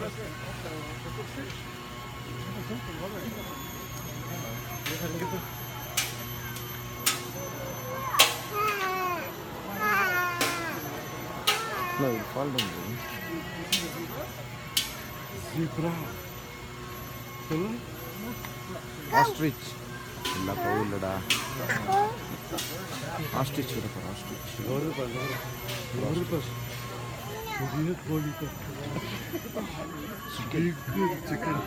No, it fall down. Zebra. Ostrich. ಇಲ್ಲ ಪೌಲಡ ostrich ಇರಪ್ಪ ostrich chicken